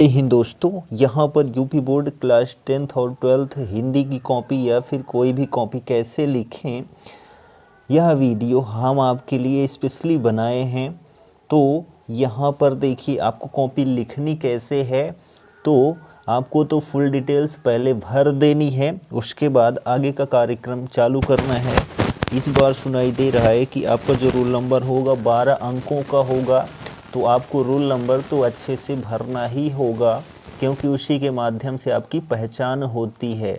हिंद दोस्तों, यहाँ पर यूपी बोर्ड क्लास 10th और 12th हिंदी की कॉपी या फिर कोई भी कॉपी कैसे लिखें, यह वीडियो हम आपके लिए स्पेशली बनाए हैं। तो यहाँ पर देखिए आपको कॉपी लिखनी कैसे है। तो आपको तो फुल डिटेल्स पहले भर देनी है, उसके बाद आगे का कार्यक्रम चालू करना है। इस बार सुनाई दे रहा है कि आपका जो रोल नंबर होगा 12 अंकों का होगा, तो आपको रोल नंबर तो अच्छे से भरना ही होगा, क्योंकि उसी के माध्यम से आपकी पहचान होती है।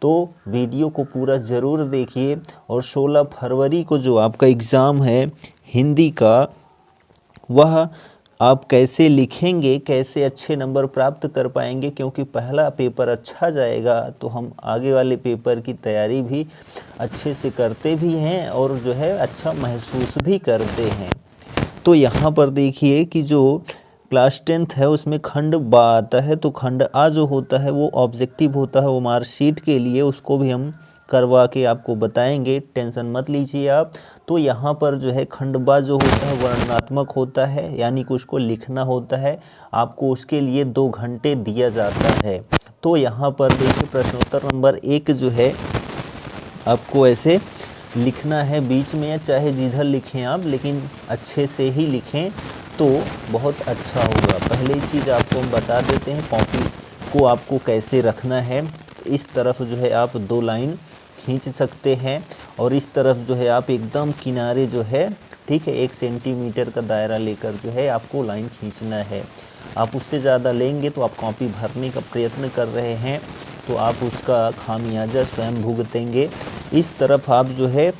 तो वीडियो को पूरा ज़रूर देखिए। और 16 फरवरी को जो आपका एग्ज़ाम है हिंदी का, वह आप कैसे लिखेंगे, कैसे अच्छे नंबर प्राप्त कर पाएंगे, क्योंकि पहला पेपर अच्छा जाएगा तो हम आगे वाले पेपर की तैयारी भी अच्छे से करते भी हैं और जो है अच्छा महसूस भी करते हैं। तो यहाँ पर देखिए कि जो क्लास 10th है उसमें खंड बा आता है, तो खंड आ जो होता है वो ऑब्जेक्टिव होता है, वो मार्कशीट के लिए, उसको भी हम करवा के आपको बताएंगे, टेंशन मत लीजिए आप। तो यहाँ पर जो है खंड बा जो होता है वर्णनात्मक होता है, यानी कि उसको लिखना होता है। आपको उसके लिए 2 घंटे दिया जाता है। तो यहाँ पर देखिए प्रश्नोत्तर नंबर 1 जो है आपको ऐसे लिखना है बीच में, या चाहे जिधर लिखें आप, लेकिन अच्छे से ही लिखें तो बहुत अच्छा होगा। पहले चीज़ आपको हम बता देते हैं कॉपी को आपको कैसे रखना है। इस तरफ जो है आप 2 लाइन खींच सकते हैं, और इस तरफ जो है आप एकदम किनारे जो है, ठीक है, 1 सेंटीमीटर का दायरा लेकर जो है आपको लाइन खींचना है। आप उससे ज़्यादा लेंगे तो आप कॉपी भरने का प्रयत्न कर रहे हैं, तो आप उसका खामियाजा स्वयं भुगतेंगे। इस तरफ आप जो है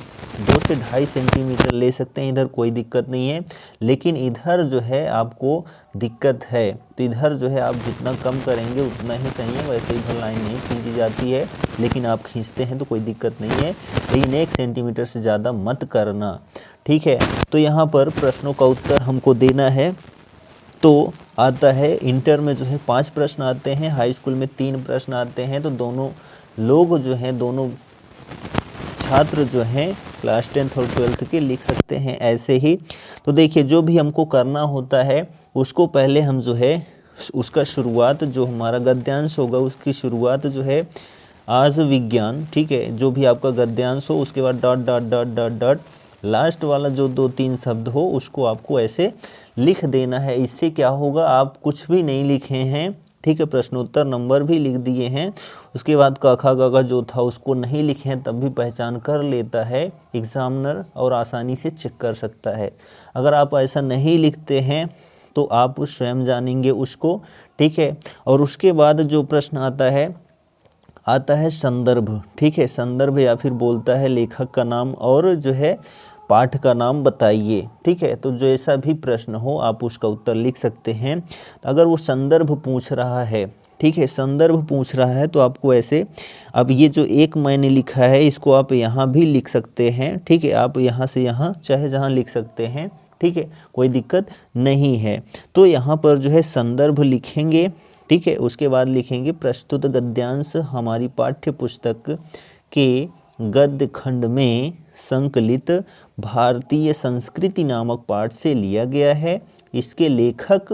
2 से 2.5 सेंटीमीटर ले सकते हैं, इधर कोई दिक्कत नहीं है। लेकिन इधर जो है आपको दिक्कत है, तो इधर जो है आप जितना कम करेंगे उतना ही सही है। वैसे इधर लाइन नहीं खींची जाती है, लेकिन आप खींचते हैं तो कोई दिक्कत नहीं है, लेकिन 1 सेंटीमीटर से ज़्यादा मत करना, ठीक है। तो यहाँ पर प्रश्नों का उत्तर हमको देना है। तो आता है इंटर में जो है 5 प्रश्न आते हैं, हाई स्कूल में 3 प्रश्न आते हैं। तो दोनों लोग जो हैं, दोनों छात्र जो हैं क्लास 10th और 12th के लिख सकते हैं ऐसे ही। तो देखिए जो भी हमको करना होता है उसको पहले हम जो है उसका शुरुआत, जो हमारा गद्यांश होगा उसकी शुरुआत जो है आज विज्ञान, ठीक है, जो भी आपका गद्यांश हो उसके बाद dot dot dot dot dot last वाला जो 2-3 शब्द हो उसको आपको ऐसे लिख देना है। इससे क्या होगा, आप कुछ भी नहीं लिखे हैं, ठीक है, प्रश्नोत्तर नंबर भी लिख दिए हैं, उसके बाद क ख ग घ जो था उसको नहीं लिखे हैं, तब भी पहचान कर लेता है एग्जामिनर और आसानी से चेक कर सकता है। अगर आप ऐसा नहीं लिखते हैं तो आप स्वयं जानेंगे उसको, ठीक है। और उसके बाद जो प्रश्न आता है संदर्भ, ठीक है, संदर्भ या फिर बोलता है लेखक का नाम और जो है पाठ का नाम बताइए, ठीक है। तो जैसा भी प्रश्न हो आप उसका उत्तर लिख सकते हैं। तो अगर वो संदर्भ पूछ रहा है, ठीक है, संदर्भ पूछ रहा है, तो आपको ऐसे, अब ये जो एक मैंने लिखा है इसको आप यहाँ भी लिख सकते हैं, ठीक है, आप यहाँ से यहाँ चाहे जहाँ लिख सकते हैं, ठीक है, कोई दिक्कत नहीं है। तो यहाँ पर जो है संदर्भ लिखेंगे, ठीक है। उसके बाद लिखेंगे प्रस्तुत गद्यांश हमारी पाठ्य पुस्तक के गद्य खंड में संकलित भारतीय संस्कृति नामक पाठ से लिया गया है। इसके लेखक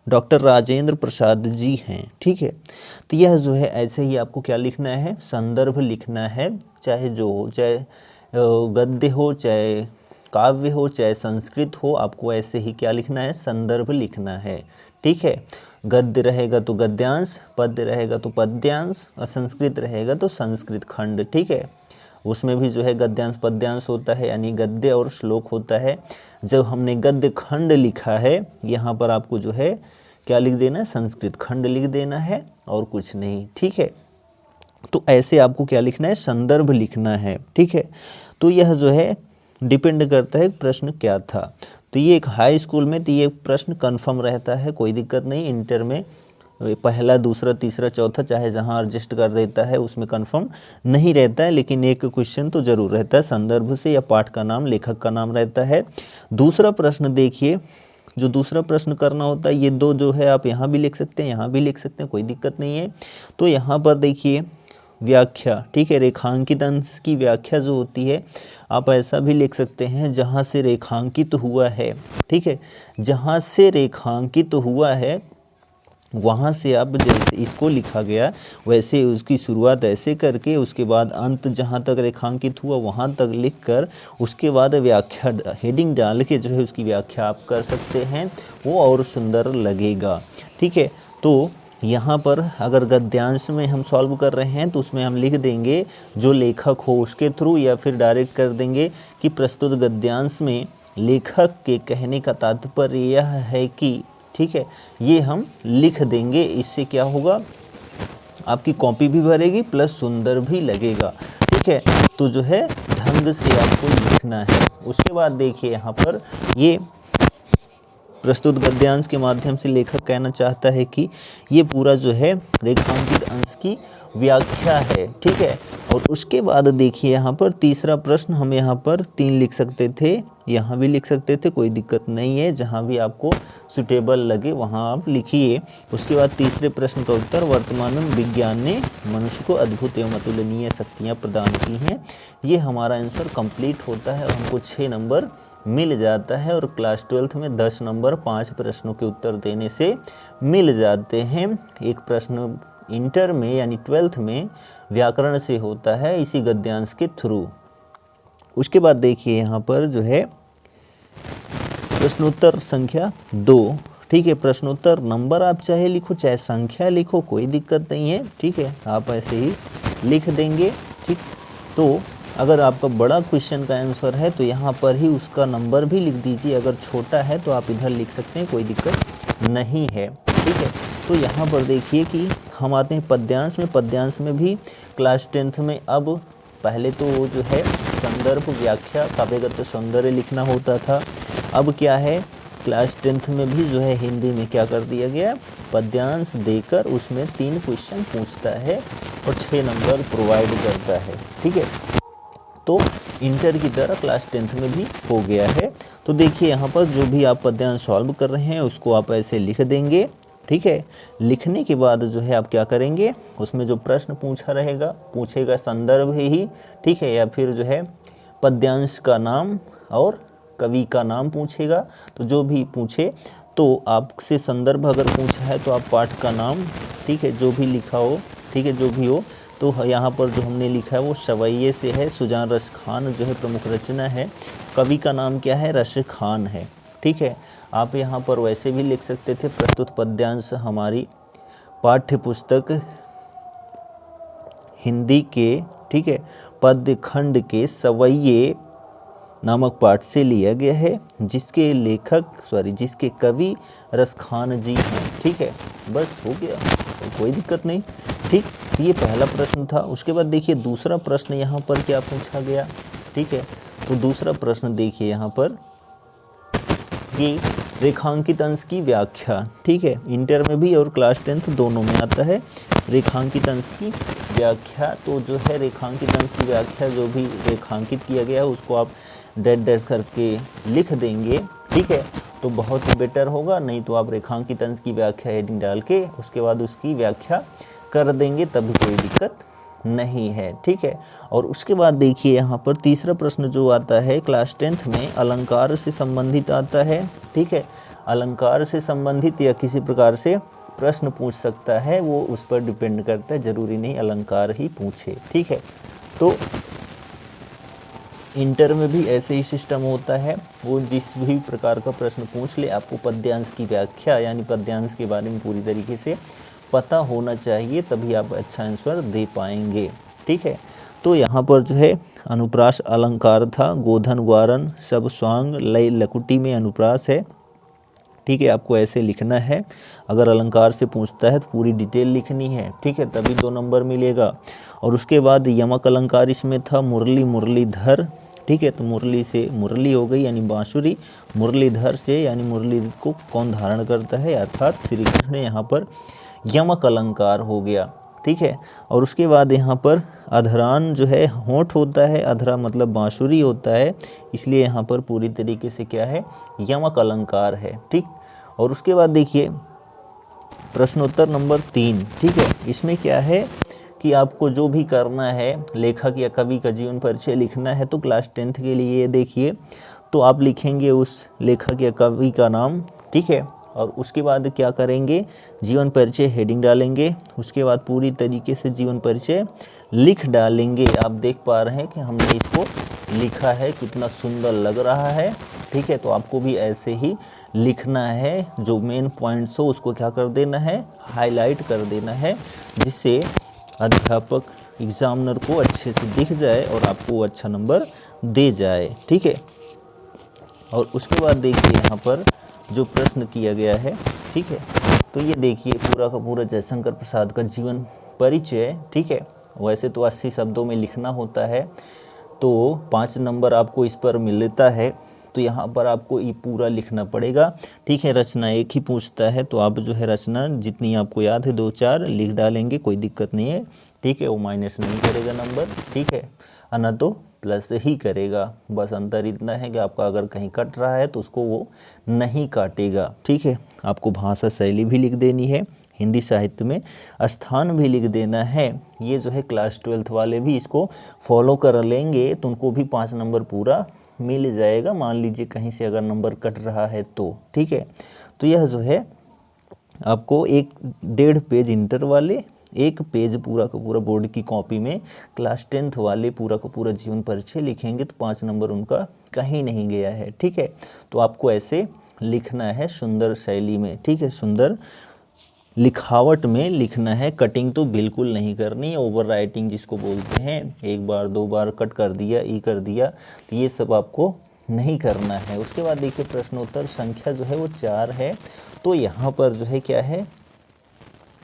डॉक्टर राजेंद्र प्रसाद जी हैं, ठीक है। तो यह जो है ऐसे ही आपको क्या लिखना है, संदर्भ लिखना है, चाहे जो हो, चाहे गद्य हो, चाहे काव्य हो, चाहे संस्कृत हो, आपको ऐसे ही क्या लिखना है, संदर्भ लिखना है, ठीक है। गद्य रहेगा तो गद्यांश, पद्य रहेगा तो पद्यांश, और संस्कृत रहेगा तो संस्कृत खंड, ठीक है। उसमें भी जो है गद्यांश पद्यांश होता है, यानी गद्य और श्लोक होता है। जब हमने गद्य खंड लिखा है, यहाँ पर आपको जो है क्या लिख देना है, संस्कृत खंड लिख देना है और कुछ नहीं, ठीक है। तो ऐसे आपको क्या लिखना है, संदर्भ लिखना है, ठीक है। तो यह जो है डिपेंड करता है प्रश्न क्या था। तो ये एक हाई स्कूल में तो ये प्रश्न कन्फर्म रहता है, कोई दिक्कत नहीं। इंटर में पहला, दूसरा, तीसरा, चौथा चाहे जहाँ एडजस्ट कर देता है उसमें कंफर्म नहीं रहता है, लेकिन एक क्वेश्चन तो जरूर रहता है संदर्भ से, या पाठ का नाम, लेखक का नाम रहता है। दूसरा प्रश्न देखिए, जो दूसरा प्रश्न करना होता है, ये 2 जो है आप यहाँ भी लिख सकते हैं, यहाँ भी लिख सकते हैं, कोई दिक्कत नहीं है। तो यहाँ पर देखिए व्याख्या, ठीक है, रेखांकित अंश की व्याख्या जो होती है आप ऐसा भी लिख सकते हैं, जहाँ से रेखांकित हुआ है, ठीक है, जहाँ से रेखांकित हुआ है वहाँ से आप जैसे इसको लिखा गया वैसे उसकी शुरुआत ऐसे करके उसके बाद अंत जहाँ तक रेखांकित हुआ वहाँ तक लिखकर उसके बाद व्याख्या हेडिंग डाल के जो है उसकी व्याख्या आप कर सकते हैं, वो और सुंदर लगेगा। ठीक है, तो यहाँ पर अगर गद्यांश में हम सॉल्व कर रहे हैं तो उसमें हम लिख देंगे जो लेखक हो उसके थ्रू, या फिर डायरेक्ट कर देंगे कि प्रस्तुत गद्यांश में लेखक के कहने का तात्पर्य यह है कि, ठीक है, ये हम लिख देंगे। इससे क्या होगा, आपकी कॉपी भी भरेगी प्लस सुंदर भी लगेगा। ठीक है, तो जो है ढंग से आपको लिखना है। उसके बाद देखिए यहाँ पर ये प्रस्तुत गद्यांश के माध्यम से लेखक कहना चाहता है कि ये पूरा जो है रेखांकित अंश की व्याख्या है। ठीक है, और उसके बाद देखिए यहाँ पर तीसरा प्रश्न हम यहाँ पर 3 लिख सकते थे, यहाँ भी लिख सकते थे, कोई दिक्कत नहीं है, जहाँ भी आपको सुटेबल लगे वहाँ आप लिखिए। उसके बाद तीसरे प्रश्न का उत्तर, वर्तमान में विज्ञान ने मनुष्य को अद्भुत एवं अतुलनीय शक्तियाँ प्रदान की हैं। ये हमारा आंसर कंप्लीट होता है और हमको 6 नंबर मिल जाता है, और क्लास 12th में 10 नंबर 5 प्रश्नों के उत्तर देने से मिल जाते हैं। एक प्रश्न इंटर में यानी 12th में व्याकरण से होता है इसी गद्यांश के थ्रू। उसके बाद देखिए यहाँ पर जो है प्रश्नोत्तर संख्या 2। ठीक है, प्रश्नोत्तर नंबर आप चाहे लिखो चाहे संख्या लिखो, कोई दिक्कत नहीं है। ठीक है, आप ऐसे ही लिख देंगे। ठीक, तो अगर आपका बड़ा क्वेश्चन का आंसर है तो यहाँ पर ही उसका नंबर भी लिख दीजिए, अगर छोटा है तो आप इधर लिख सकते हैं, कोई दिक्कत नहीं है। ठीक है, तो यहाँ पर देखिए कि हम आते हैं पद्यांश में। पद्यांश में भी क्लास 10th में अब पहले तो वो जो है संदर्भ व्याख्या काव्यगत सौंदर्य लिखना होता था, अब क्या है क्लास 10th में भी जो है हिंदी में क्या कर दिया गया, पद्यांश देकर उसमें 3 क्वेश्चन पूछता है और 6 नंबर प्रोवाइड करता है। ठीक है, तो इंटर की तरह क्लास 10th में भी हो गया है। तो देखिए यहाँ पर जो भी आप पद्यांश सॉल्व कर रहे हैं उसको आप ऐसे लिख देंगे। ठीक है, लिखने के बाद जो है आप क्या करेंगे, उसमें जो प्रश्न पूछेगा संदर्भ ही, ठीक है, या फिर जो है पद्यांश का नाम और कवि का नाम पूछेगा। तो जो भी पूछे तो आपसे संदर्भ अगर पूछा है तो आप पाठ का नाम, ठीक है, जो भी लिखा हो, ठीक है, जो भी हो, तो यहाँ पर जो हमने लिखा है वो सवैये से है, सुजान रस खान जो है प्रमुख रचना है, कवि का नाम क्या है, रस खान है। ठीक है, आप यहाँ पर वैसे भी लिख सकते थे, प्रस्तुत पद्यांश हमारी पाठ्य पुस्तक हिंदी के, ठीक है, पद्य खंड के सवैये नामक पाठ से लिया गया है, जिसके कवि रस खान जी हैं। ठीक है, बस हो गया, तो कोई दिक्कत नहीं। ठीक, तो ये पहला प्रश्न था। उसके बाद देखिए दूसरा प्रश्न यहाँ पर क्या पूछा गया। ठीक है, तो दूसरा प्रश्न देखिए यहाँ पर कि रेखांकित अंश की व्याख्या। ठीक है, इंटर में भी और क्लास 10th दोनों में आता है रेखांकित अंश की व्याख्या। तो जो है रेखांकित अंश की व्याख्या जो भी रेखांकित किया गया है उसको आप डैश करके लिख देंगे। ठीक है, तो बहुत ही बेटर होगा, नहीं तो आप रेखांकित अंश की व्याख्या हेडिंग डाल के उसके बाद उसकी व्याख्या कर देंगे, तभी कोई दिक्कत नहीं है। ठीक है, और उसके बाद देखिए यहाँ पर तीसरा प्रश्न जो आता है क्लास 10th में अलंकार से संबंधित आता है। ठीक है, अलंकार से संबंधित या किसी प्रकार से प्रश्न पूछ सकता है, वो उस पर डिपेंड करता है, जरूरी नहीं अलंकार ही पूछे। ठीक है, तो इंटर में भी ऐसे ही सिस्टम होता है, वो जिस भी प्रकार का प्रश्न पूछ ले आपको पद्यांश की व्याख्या यानी पद्यांश के बारे में पूरी तरीके से पता होना चाहिए, तभी आप अच्छा आंसर दे पाएंगे। ठीक है, तो यहाँ पर जो है अनुप्रास अलंकार था, गोधन ग्वारन सब स्वांग लय लकुटी में अनुप्रास है। ठीक है, आपको ऐसे लिखना है, अगर अलंकार से पूछता है तो पूरी डिटेल लिखनी है। ठीक है, तभी 2 नंबर मिलेगा। और उसके बाद यमक अलंकार इसमें था, मुरली मुरलीधर। ठीक है, तो मुरली से मुरली हो गई यानी बांसुरी, मुरलीधर से यानी मुरली को कौन धारण करता है, अर्थात श्री कृष्ण, यहाँ पर यमक अलंकार हो गया। ठीक है, और उसके बाद यहाँ पर अधरान जो है होंठ होता है, अधरा मतलब बांसुरी होता है, इसलिए यहाँ पर पूरी तरीके से क्या है, यमक अलंकार है। ठीक, और उसके बाद देखिए प्रश्नोत्तर नंबर 3। ठीक है, इसमें क्या है कि आपको जो भी करना है, लेखक या कवि का जीवन परिचय लिखना है, तो क्लास 10th के लिए देखिए तो आप लिखेंगे उस लेखक या कवि का नाम। ठीक है, और उसके बाद क्या करेंगे, जीवन परिचय हेडिंग डालेंगे, उसके बाद पूरी तरीके से जीवन परिचय लिख डालेंगे। आप देख पा रहे हैं कि हमने इसको लिखा है, कितना सुंदर लग रहा है। ठीक है, तो आपको भी ऐसे ही लिखना है, जो मेन पॉइंट्स हो उसको क्या कर देना है, हाईलाइट कर देना है, जिससे अध्यापक एग्जामिनर को अच्छे से दिख जाए और आपको अच्छा नंबर दे जाए। ठीक है, और उसके बाद देखिए यहाँ पर जो प्रश्न किया गया है, ठीक है, तो ये देखिए पूरा का पूरा जयशंकर प्रसाद का जीवन परिचय। ठीक है, वैसे तो 80 शब्दों में लिखना होता है, तो 5 नंबर आपको इस पर मिलता है, तो यहाँ पर आपको ये पूरा लिखना पड़ेगा। ठीक है, रचना एक ही पूछता है, तो आप जो है रचना जितनी आपको याद है 2-4 लिख डालेंगे, कोई दिक्कत नहीं है। ठीक है, वो माइनस नहीं करेगा नंबर। ठीक है, ना तो प्लस ही करेगा। बस अंतर इतना है कि आपका अगर कहीं कट रहा है तो उसको वो नहीं काटेगा। ठीक है, आपको भाषा शैली भी लिख देनी है, हिंदी साहित्य में स्थान भी लिख देना है। ये जो है क्लास 12th वाले भी इसको फॉलो कर लेंगे तो उनको भी 5 नंबर पूरा मिल जाएगा। मान लीजिए कहीं से अगर नंबर कट रहा है तो। ठीक है, तो यह जो है आपको 1.5 पेज इंटर वाले, 1 पेज पूरा का पूरा बोर्ड की कॉपी में क्लास 10th वाले पूरा का पूरा जीवन परिचय लिखेंगे तो 5 नंबर उनका कहीं नहीं गया है। ठीक है, तो आपको ऐसे लिखना है सुंदर शैली में। ठीक है, सुंदर लिखावट में लिखना है, कटिंग तो बिल्कुल नहीं करनी है, ओवर राइटिंग जिसको बोलते हैं, 1 बार 2 बार कट कर दिया, ई कर दिया, तो ये सब आपको नहीं करना है। उसके बाद देखिए प्रश्नोत्तर संख्या जो है वो 4 है, तो यहाँ पर जो है क्या है,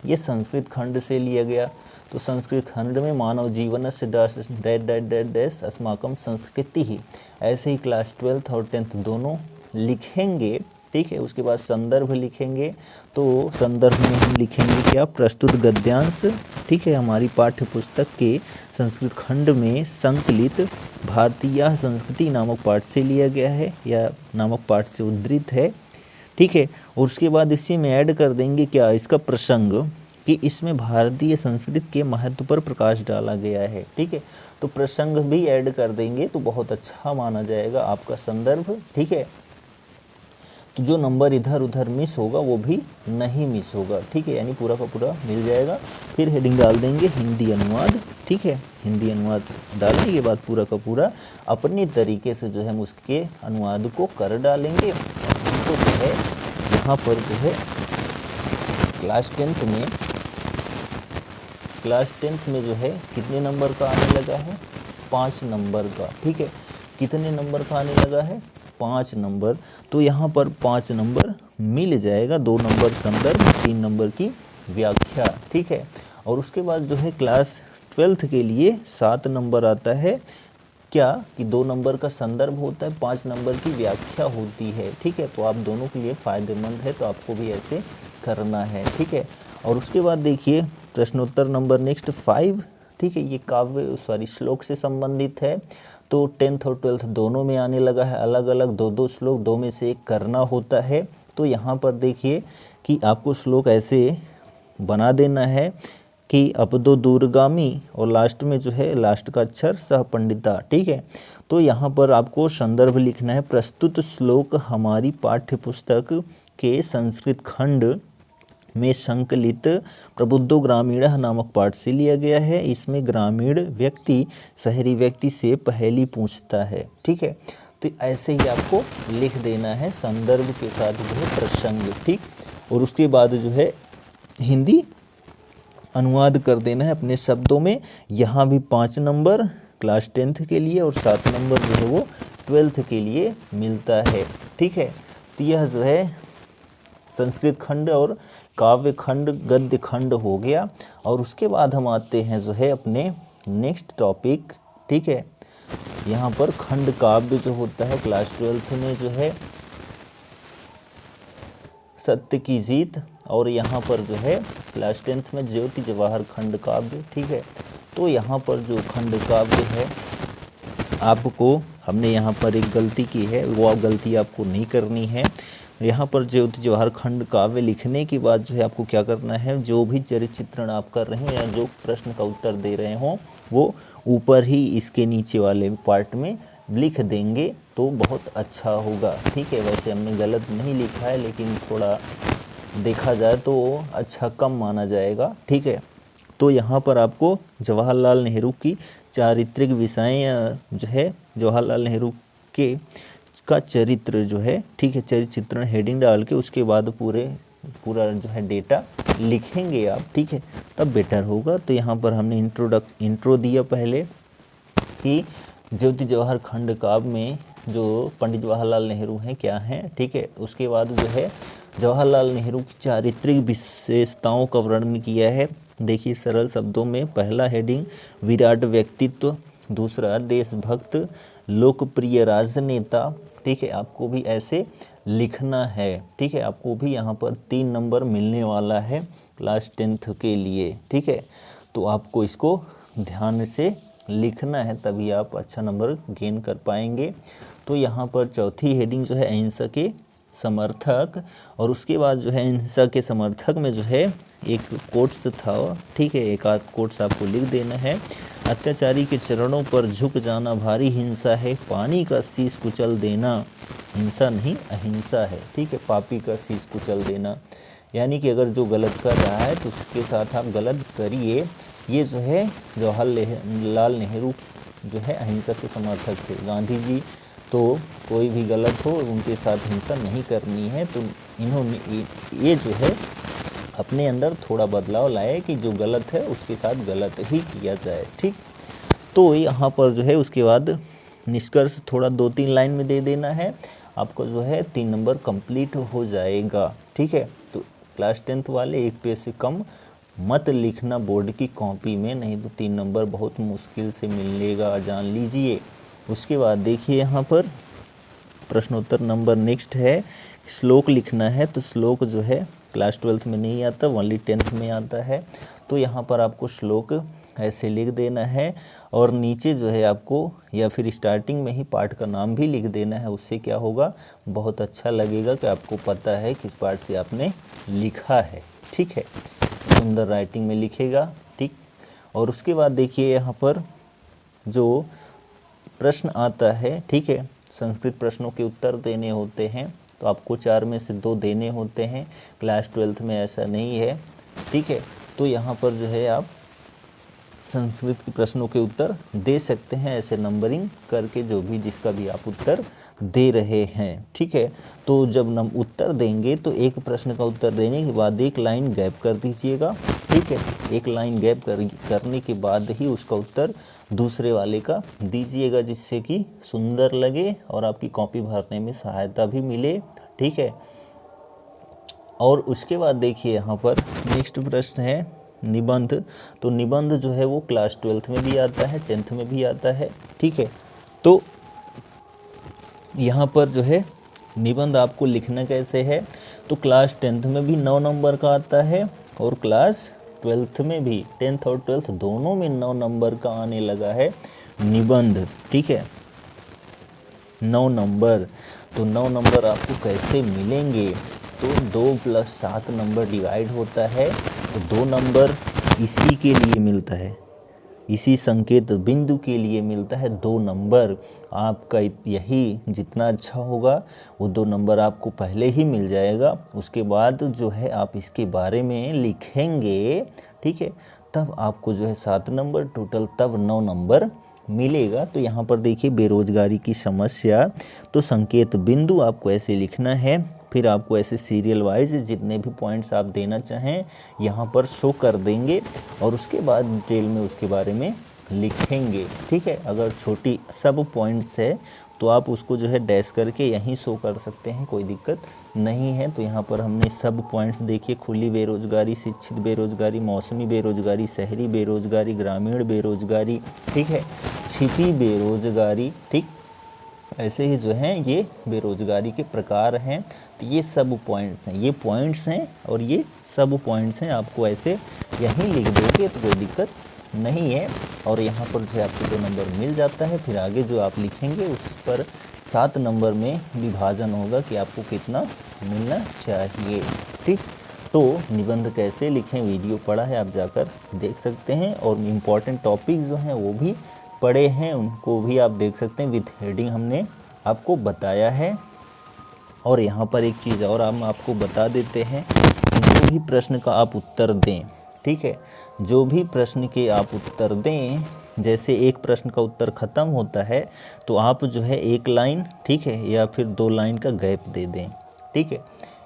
ये संस्कृत खंड से लिया गया। तो संस्कृत खंड में मानव जीवन से डैश अस्माकम संस्कृति ही, ऐसे ही क्लास 12th और 10th दोनों लिखेंगे। ठीक है, उसके बाद संदर्भ लिखेंगे, तो संदर्भ में हम लिखेंगे क्या, प्रस्तुत गद्यांश। ठीक है, हमारी पाठ्य पुस्तक के संस्कृत खंड में संकलित भारतीय संस्कृति नामक पाठ से लिया गया है, या नामक पाठ से उद्धृत है। ठीक है, और उसके बाद इसी में ऐड कर देंगे क्या, इसका प्रसंग, कि इसमें भारतीय संस्कृति के महत्व पर प्रकाश डाला गया है। ठीक है, तो प्रसंग भी ऐड कर देंगे तो बहुत अच्छा माना जाएगा आपका संदर्भ। ठीक है, तो जो नंबर इधर उधर मिस होगा वो भी नहीं मिस होगा। ठीक है, यानी पूरा का पूरा मिल जाएगा। फिर हेडिंग डाल देंगे हिंदी अनुवाद। ठीक है, हिंदी अनुवाद डालने के बाद पूरा का पूरा अपनी तरीके से जो है हम उसके अनुवाद को कर डालेंगे। तो जो है यहाँ पर जो है क्लास 10th में जो है कितने नंबर का आने लगा है, 5 नंबर का। ठीक है, कितने नंबर का आने लगा है, 5 नंबर। तो यहाँ पर 5 नंबर मिल जाएगा, 2 नंबर संदर्भ, 3 नंबर की व्याख्या। ठीक है, और उसके बाद जो है क्लास 12th के लिए 7 नंबर आता है, क्या कि 2 नंबर का संदर्भ होता है, 5 नंबर की व्याख्या होती है। ठीक है, तो आप दोनों के लिए फ़ायदेमंद है, तो आपको भी ऐसे करना है। ठीक है, और उसके बाद देखिए प्रश्नोत्तर नंबर नेक्स्ट 5। ठीक है, ये श्लोक से संबंधित है, तो 10th और 12th दोनों में आने लगा है, अलग अलग 2-2 श्लोक, 2 में से एक करना होता है। तो यहाँ पर देखिए कि आपको श्लोक ऐसे बना देना है कि अपदो दूरगामी, और लास्ट में जो है लास्ट का अक्षर सह पंडिता। ठीक है, तो यहाँ पर आपको संदर्भ लिखना है, प्रस्तुत श्लोक हमारी पाठ्य पुस्तक के संस्कृत खंड में संकलित प्रबुद्धो ग्रामीण नामक पाठ से लिया गया है। इसमें ग्रामीण व्यक्ति शहरी व्यक्ति से पहेली पूछता है। ठीक है, तो ऐसे ही आपको लिख देना है संदर्भ के साथ जो है प्रसंग। ठीक, और उसके बाद जो है हिंदी अनुवाद कर देना है अपने शब्दों में। यहाँ भी 5 नंबर क्लास 10th के लिए और 7 नंबर जो है वो 12th के लिए मिलता है। ठीक है, तो यह जो है संस्कृत खंड और काव्य खंड गद्य खंड हो गया। और उसके बाद हम आते हैं जो है अपने नेक्स्ट टॉपिक। ठीक है, यहाँ पर खंड काव्य जो होता है क्लास 12th में जो है सत्य की जीत, और यहाँ पर जो है क्लास 10th में ज्योति जवाहर खंड काव्य। ठीक है, तो यहाँ पर जो खंड काव्य है आपको, हमने यहाँ पर एक गलती की है, वो गलती आपको नहीं करनी है। यहाँ पर ज्योति जवाहर खंड काव्य लिखने के बाद जो है आपको क्या करना है, जो भी चरित्र चित्रण आप कर रहे हैं या जो प्रश्न का उत्तर दे रहे हों वो ऊपर ही इसके नीचे वाले पार्ट में लिख देंगे, तो बहुत अच्छा होगा। ठीक है, वैसे हमने गलत नहीं लिखा है, लेकिन थोड़ा देखा जाए तो अच्छा कम माना जाएगा। ठीक है, तो यहाँ पर आपको जवाहरलाल नेहरू की चारित्रिक विषय जो है, जवाहरलाल नेहरू के का चरित्र जो है, ठीक है, चरित्र चित्रण हेडिंग डाल के उसके बाद पूरा जो है डेटा लिखेंगे आप। ठीक है, तब बेटर होगा। तो यहाँ पर हमने इंट्रो दिया पहले कि ज्योति जवाहर खंड काव्य में जो पंडित जवाहरलाल नेहरू हैं क्या हैं। ठीक है, उसके बाद जो है जवाहरलाल नेहरू की चारित्रिक विशेषताओं का वर्णन किया है। देखिए सरल शब्दों में, पहला हेडिंग विराट व्यक्तित्व, दूसरा देशभक्त, लोकप्रिय राजनेता। ठीक है, आपको भी ऐसे लिखना है। ठीक है, आपको भी यहाँ पर 3 नंबर मिलने वाला है क्लास 10th के लिए। ठीक है, तो आपको इसको ध्यान से लिखना है, तभी आप अच्छा नंबर गेन कर पाएंगे। तो यहाँ पर चौथी हेडिंग जो है अहिंसा के समर्थक, और उसके बाद जो है अहिंसा के समर्थक में जो है एक कोट्स था। ठीक है, एक आध कोट्स आपको लिख देना है। अत्याचारी के चरणों पर झुक जाना भारी हिंसा है, पानी का शीश कुचल देना हिंसा नहीं अहिंसा है। ठीक है, पापी का शीश कुचल देना, यानी कि अगर जो गलत कर रहा है तो उसके साथ आप गलत करिए। ये जो है जवाहरलाल नेहरू जो है अहिंसा के समर्थक थे। गांधी जी तो कोई भी गलत हो उनके साथ हिंसा नहीं करनी है। तो इन्होंने ये जो है अपने अंदर थोड़ा बदलाव लाए कि जो गलत है उसके साथ गलत ही किया जाए। ठीक, तो यहाँ पर जो है उसके बाद निष्कर्ष थोड़ा 2-3 लाइन में दे देना है, आपको जो है 3 नंबर कंप्लीट हो जाएगा। ठीक है, तो क्लास 10th वाले 1 पेज से कम मत लिखना बोर्ड की कॉपी में, नहीं तो 3 नंबर बहुत मुश्किल से मिलेगा, जान लीजिए। उसके बाद देखिए यहाँ पर प्रश्नोत्तर नंबर नेक्स्ट है, श्लोक लिखना है। तो श्लोक जो है क्लास 12th में नहीं आता, ओनली 10th में आता है। तो यहाँ पर आपको श्लोक ऐसे लिख देना है, और नीचे जो है आपको या फिर स्टार्टिंग में ही पाठ का नाम भी लिख देना है। उससे क्या होगा, बहुत अच्छा लगेगा कि आपको पता है किस पाठ से आपने लिखा है। ठीक है, सुंदर राइटिंग में लिखेगा। ठीक, और उसके बाद देखिए यहाँ पर जो प्रश्न आता है, ठीक है, संस्कृत प्रश्नों के उत्तर देने होते हैं, तो आपको 4 में से 2 देने होते हैं। क्लास 12th में ऐसा नहीं है। ठीक है, तो यहाँ पर जो है आप संस्कृत के प्रश्नों के उत्तर दे सकते हैं ऐसे नंबरिंग करके, जो भी जिसका भी आप उत्तर दे रहे हैं। ठीक है, तो जब उत्तर देंगे तो एक प्रश्न का उत्तर देने के बाद 1 लाइन गैप कर दीजिएगा। ठीक है, 1 लाइन गैप करने के बाद ही उसका उत्तर दूसरे वाले का दीजिएगा, जिससे कि सुंदर लगे और आपकी कॉपी भरने में सहायता भी मिले। ठीक है, और उसके बाद देखिए यहाँ पर नेक्स्ट प्रश्न है निबंध। तो निबंध जो है वो क्लास 12th में भी आता है, 10th में भी आता है। ठीक है, तो यहाँ पर जो है निबंध आपको लिखना कैसे है, तो क्लास 10th में भी 9 नंबर का आता है, और क्लास 12th में भी, 10th और 12th दोनों में 9 नंबर का आने लगा है निबंध। ठीक है, 9 नंबर। तो 9 नंबर आपको कैसे मिलेंगे, तो 2 + 7 नंबर डिवाइड होता है, तो 2 नंबर इसी के लिए मिलता है, इसी संकेत बिंदु के लिए मिलता है 2 नंबर। आपका यही जितना अच्छा होगा वो 2 नंबर आपको पहले ही मिल जाएगा। उसके बाद जो है आप इसके बारे में लिखेंगे। ठीक है, तब आपको जो है 7 नंबर टोटल, तब 9 नंबर मिलेगा। तो यहाँ पर देखिए बेरोजगारी की समस्या, तो संकेत बिंदु आपको ऐसे लिखना है, फिर आपको ऐसे सीरियल वाइज जितने भी पॉइंट्स आप देना चाहें यहाँ पर शो कर देंगे, और उसके बाद डिटेल में उसके बारे में लिखेंगे। ठीक है, अगर छोटी सब पॉइंट्स है तो आप उसको जो है डैश करके यहीं शो कर सकते हैं, कोई दिक्कत नहीं है। तो यहाँ पर हमने सब पॉइंट्स देखिए, खुली बेरोजगारी, शिक्षित बेरोजगारी, मौसमी बेरोजगारी, शहरी बेरोजगारी, ग्रामीण बेरोजगारी, ठीक है, छिपी बेरोजगारी। ठीक, ऐसे ही जो हैं ये बेरोजगारी के प्रकार हैं। तो ये सब पॉइंट्स हैं, ये पॉइंट्स हैं और ये सब पॉइंट्स हैं, आपको ऐसे यहीं लिख दोगे तो कोई दिक्कत नहीं है। और यहाँ पर जो है आपको 2 नंबर मिल जाता है। फिर आगे जो आप लिखेंगे उस पर 7 नंबर में विभाजन होगा कि आपको कितना मिलना चाहिए। ठीक, तो निबंध कैसे लिखें वीडियो पड़ा है, आप जाकर देख सकते हैं, और इम्पॉर्टेंट टॉपिक्स जो हैं वो भी पढ़े हैं, उनको भी आप देख सकते हैं। विथ हेडिंग हमने आपको बताया है। और यहाँ पर एक चीज़ और हम आपको बता देते हैं, जो भी प्रश्न का आप उत्तर दें, ठीक है, जो भी प्रश्न के आप उत्तर दें, जैसे एक प्रश्न का उत्तर ख़त्म होता है तो आप जो है 1 लाइन, ठीक है, या फिर 2 लाइन का गैप दे दें, ठीक है।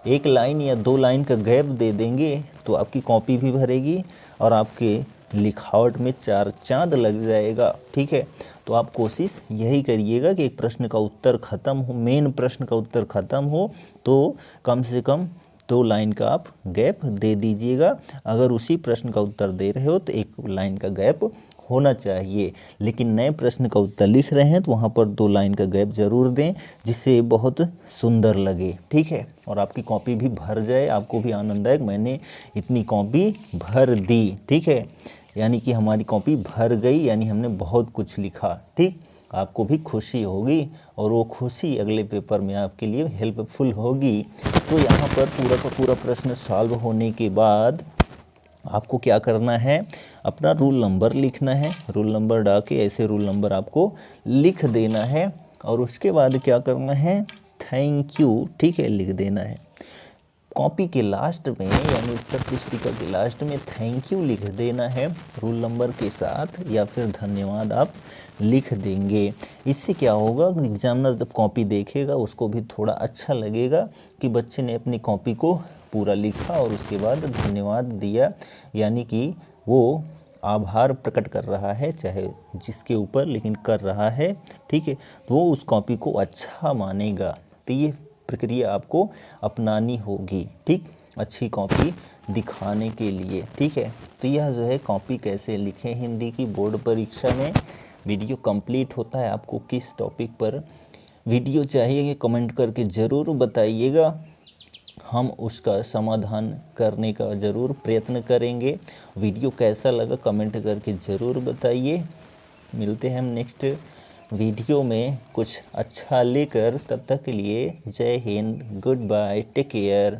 1 लाइन या 2 लाइन का गैप दे देंगे तो आपकी कॉपी भी भरेगी और आपके लिखावट में 4 चांद लग जाएगा, ठीक है। तो आप कोशिश यही करिएगा कि एक प्रश्न का उत्तर ख़त्म हो, मेन प्रश्न का उत्तर ख़त्म हो तो कम से कम 2 लाइन का आप गैप दे दीजिएगा। अगर उसी प्रश्न का उत्तर दे रहे हो तो 1 लाइन का गैप होना चाहिए, लेकिन नए प्रश्न का उत्तर लिख रहे हैं तो वहाँ पर 2 लाइन का गैप ज़रूर दें, जिससे बहुत सुंदर लगे, ठीक है, और आपकी कॉपी भी भर जाए, आपको भी आनंद आए मैंने इतनी कॉपी भर दी, ठीक है, यानी कि हमारी कॉपी भर गई, यानी हमने बहुत कुछ लिखा, ठीक। आपको भी खुशी होगी और वो खुशी अगले पेपर में आपके लिए हेल्पफुल होगी। तो यहाँ पर पूरा का पूरा प्रश्न सॉल्व होने के बाद आपको क्या करना है, अपना रूल नंबर लिखना है, रूल नंबर डाल के ऐसे रूल नंबर आपको लिख देना है और उसके बाद क्या करना है, थैंक यू, ठीक है, लिख देना है। कॉपी के लास्ट में यानी उत्तर पुस्तिका के लास्ट में थैंक यू लिख देना है रूल नंबर के साथ, या फिर धन्यवाद आप लिख देंगे। इससे क्या होगा, एग्जामिनर जब कॉपी देखेगा उसको भी थोड़ा अच्छा लगेगा कि बच्चे ने अपनी कॉपी को पूरा लिखा और उसके बाद धन्यवाद दिया, यानी कि वो आभार प्रकट कर रहा है, चाहे जिसके ऊपर, लेकिन कर रहा है, ठीक है, तो वो उस कॉपी को अच्छा मानेगा। तो ये प्रक्रिया आपको अपनानी होगी, ठीक, अच्छी कॉपी दिखाने के लिए, ठीक है। तो यह जो है कॉपी कैसे लिखें हिंदी की बोर्ड परीक्षा में वीडियो कंप्लीट होता है। आपको किस टॉपिक पर वीडियो चाहिए कमेंट करके ज़रूर बताइएगा, हम उसका समाधान करने का ज़रूर प्रयत्न करेंगे। वीडियो कैसा लगा कमेंट करके ज़रूर बताइए। मिलते हैं हम नेक्स्ट वीडियो में कुछ अच्छा लेकर, तब तक के लिए जय हिंद, गुड बाय, टेक केयर।